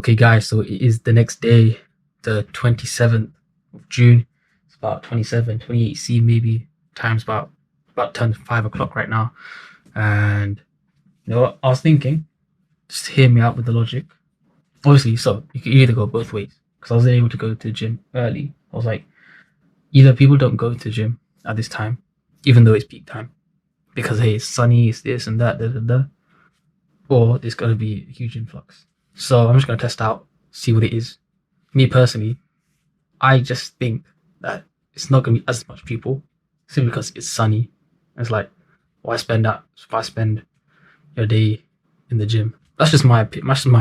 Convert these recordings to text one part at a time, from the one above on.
Okay, guys, so it is the next day, the 27th of June. It's about 28 C maybe. Time's about 10 to 5 o'clock right now. And you know what? I was thinking, just hear me out with the logic. Obviously, so you can either go both ways. Because I was able to go to the gym early. I was like, either people don't go to the gym at this time, even though it's peak time, because hey, it's sunny, it's this and that, or there's going to be a huge influx. So I'm just going to test out, see what it is. Me personally, I just think that it's not going to be as much people simply because it's sunny. It's like, why spend that if I spend a day in the gym? That's just my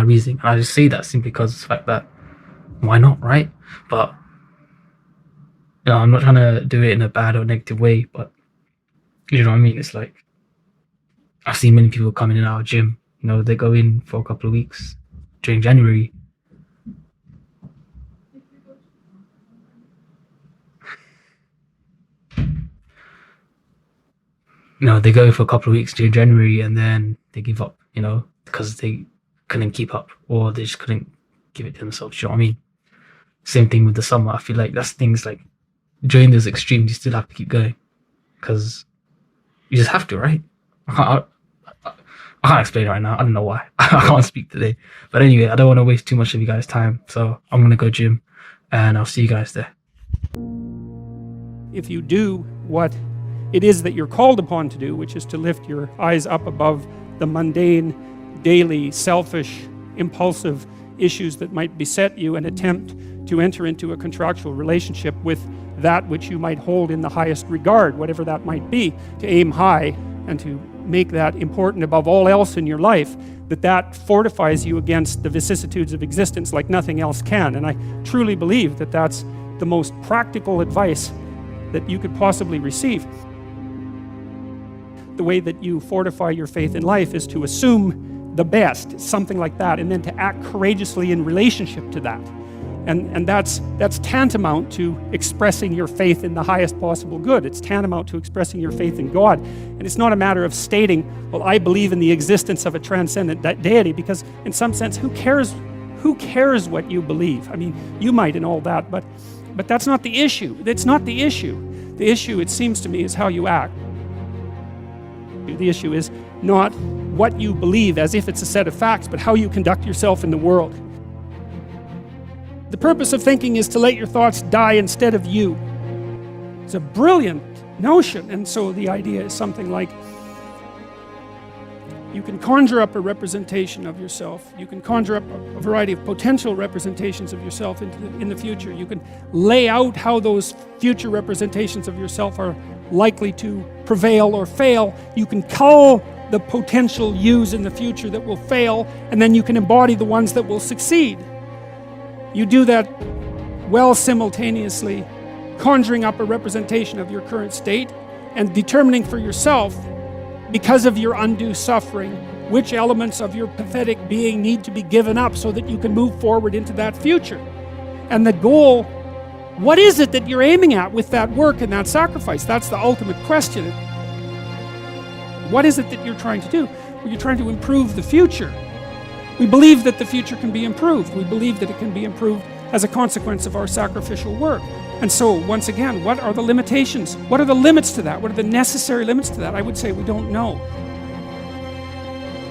reasoning. And I just say that simply because of the fact that why not, right? But you know, I'm not trying to do it in a bad or negative way, but you know what I mean? It's like, I've seen many people coming in our gym. You know, they go in for a couple of weeks during January. You know, they go for a couple of weeks during January and then they give up, you know, because they couldn't keep up or they just couldn't give it to themselves. You know what I mean? Same thing with the summer. I feel like that's things like during those extremes, you still have to keep going because you just have to, right? I can't explain it right now. I don't know why. I can't speak today. But anyway, I don't want to waste too much of you guys' time. So I'm going to go gym and I'll see you guys there. If you do what it is that you're called upon to do, which is to lift your eyes up above the mundane, daily, selfish, impulsive issues that might beset you and attempt to enter into a contractual relationship with that which you might hold in the highest regard, whatever that might be, to aim high and to make that important above all else in your life, that fortifies you against the vicissitudes of existence like nothing else can. And I truly believe that that's the most practical advice that you could possibly receive. The way that you fortify your faith in life is to assume the best, something like that, and then to act courageously in relationship to that. And that's tantamount to expressing your faith in the highest possible good. It's tantamount to expressing your faith in God. And it's not a matter of stating, well, I believe in the existence of a transcendent deity, because in some sense, who cares what you believe? I mean, you might and all that, but that's not the issue. It's not the issue. The issue, it seems to me, is how you act. The issue is not what you believe as if it's a set of facts, but how you conduct yourself in the world. The purpose of thinking is to let your thoughts die instead of you. It's a brilliant notion, and so the idea is something like, you can conjure up a representation of yourself. You can conjure up a variety of potential representations of yourself in the future. You can lay out how those future representations of yourself are likely to prevail or fail. You can cull the potential yous in the future that will fail, and then you can embody the ones that will succeed. You do that while simultaneously conjuring up a representation of your current state and determining for yourself, because of your undue suffering, which elements of your pathetic being need to be given up so that you can move forward into that future. And the goal, what is it that you're aiming at with that work and that sacrifice? That's the ultimate question. What is it that you're trying to do? Well, you're trying to improve the future. We believe that the future can be improved. We believe that it can be improved as a consequence of our sacrificial work. And so, once again, what are the limitations? What are the limits to that? What are the necessary limits to that? I would say we don't know.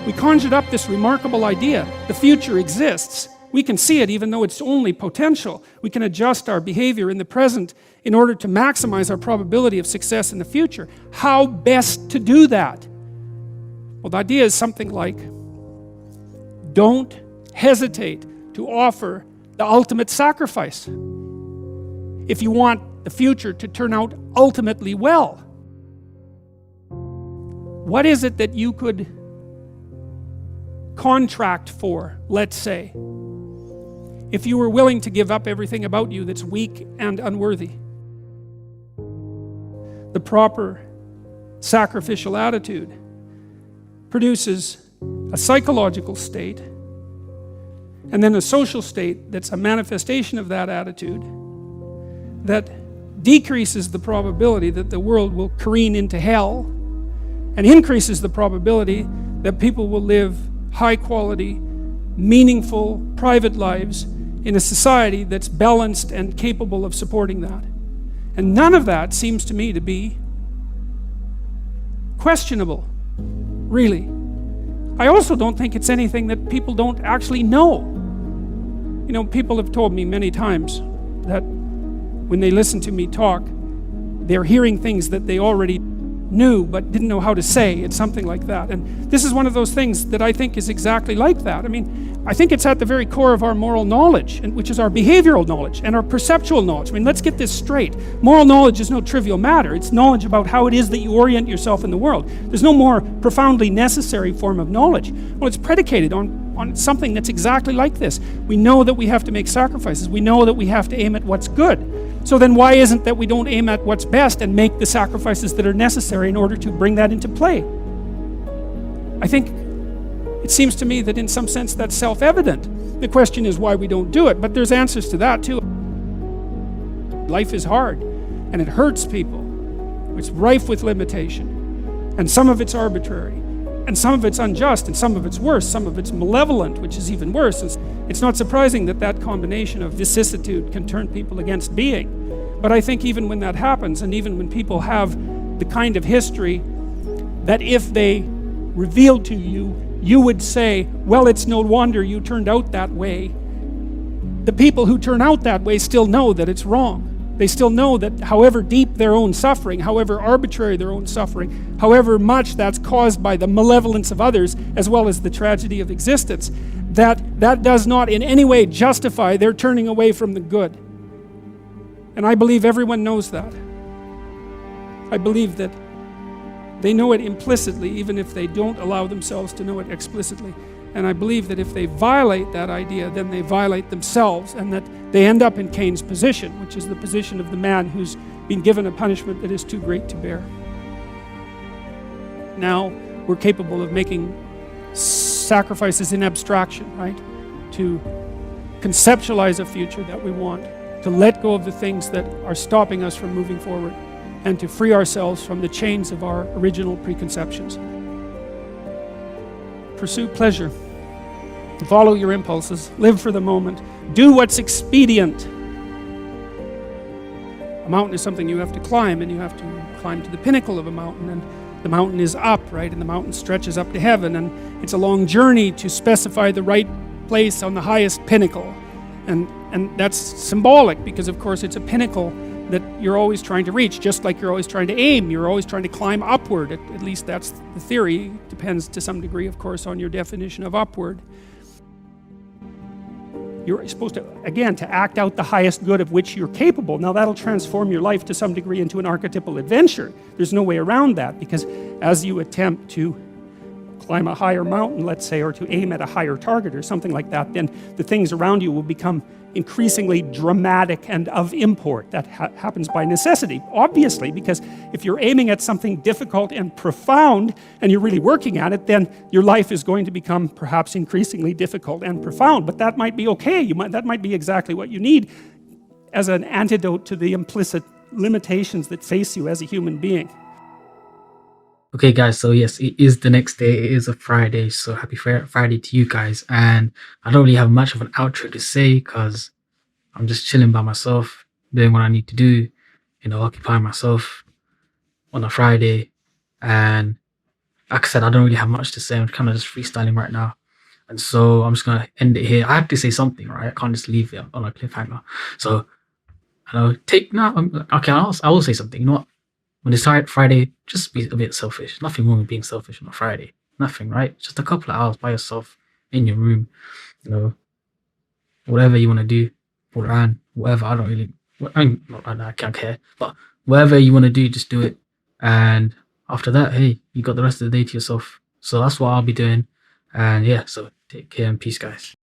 We conjured up this remarkable idea. The future exists. We can see it even though it's only potential. We can adjust our behavior in the present in order to maximize our probability of success in the future. How best to do that? Well, the idea is something like, don't hesitate to offer the ultimate sacrifice if you want the future to turn out ultimately well. What is it that you could contract for, let's say, if you were willing to give up everything about you that's weak and unworthy? The proper sacrificial attitude produces a psychological state and then a social state that's a manifestation of that attitude that decreases the probability that the world will careen into hell and increases the probability that people will live high quality, meaningful, private lives in a society that's balanced and capable of supporting that. And none of that seems to me to be questionable, really. I also don't think it's anything that people don't actually know. You know, people have told me many times that when they listen to me talk, they're hearing things that they already knew but didn't know how to say. It's something like that. And this is one of those things that I think is exactly like that. I mean, I think it's at the very core of our moral knowledge, which is our behavioral knowledge and our perceptual knowledge. I mean, let's get this straight. Moral knowledge is no trivial matter. It's knowledge about how it is that you orient yourself in the world. There's no more profoundly necessary form of knowledge. Well, it's predicated on something that's exactly like this. We know that we have to make sacrifices. We know that we have to aim at what's good. So then why isn't that we don't aim at what's best and make the sacrifices that are necessary in order to bring that into play? I think it seems to me that in some sense that's self-evident. The question is why we don't do it, but there's answers to that too. Life is hard and it hurts people. It's rife with limitation, and some of it's arbitrary, and some of it's unjust, and some of it's worse, some of it's malevolent, which is even worse. It's not surprising that that combination of vicissitude can turn people against being. But I think even when that happens, and even when people have the kind of history that if they revealed to you, you would say, well, it's no wonder you turned out that way. The people who turn out that way still know that it's wrong. They still know that however deep their own suffering, however arbitrary their own suffering, however much that's caused by the malevolence of others, as well as the tragedy of existence, that does not in any way justify their turning away from the good. And I believe everyone knows that. I believe that they know it implicitly, even if they don't allow themselves to know it explicitly. And I believe that if they violate that idea, then they violate themselves, and that they end up in Cain's position, which is the position of the man who's been given a punishment that is too great to bear. Now we're capable of making sacrifices in abstraction, right? To conceptualize a future that we want, to let go of the things that are stopping us from moving forward, and to free ourselves from the chains of our original preconceptions. Pursue pleasure. Follow your impulses. Live for the moment. Do what's expedient. A mountain is something you have to climb, and you have to climb to the pinnacle of a mountain, and the mountain is up, right? And the mountain stretches up to heaven, and it's a long journey to specify the right place on the highest pinnacle. And that's symbolic, because of course it's a pinnacle that you're always trying to reach, just like you're always trying to aim. You're always trying to climb upward. At least that's the theory. It depends to some degree, of course, on your definition of upward. You're supposed to, again, to act out the highest good of which you're capable. Now that'll transform your life to some degree into an archetypal adventure. There's no way around that, because as you attempt to climb a higher mountain, let's say, or to aim at a higher target or something like that, then the things around you will become increasingly dramatic and of import. That happens by necessity, obviously, because if you're aiming at something difficult and profound and you're really working at it, then your life is going to become perhaps increasingly difficult and profound. But that might be okay. That might be exactly what you need as an antidote to the implicit limitations that face you as a human being. Okay guys, so yes, it is the next day. It is a Friday, so happy Friday to you guys. And I don't really have much of an outro to say, because I'm just chilling by myself, doing what I need to do, occupying myself on a Friday. And like I said, I don't really have much to say. I'm kind of just freestyling right now, and so I'm just gonna end it here. I have to say something, right? I can't just leave it on a cliffhanger. So okay, I will say something. You know what? When it's Friday, just be a bit selfish. Nothing wrong with being selfish on a Friday. Nothing, right? Just a couple of hours by yourself in your room. Whatever you want to do, Quran, whatever. I can't care. But whatever you want to do, just do it. And after that, hey, you got the rest of the day to yourself. So that's what I'll be doing. And yeah, so take care and peace, guys.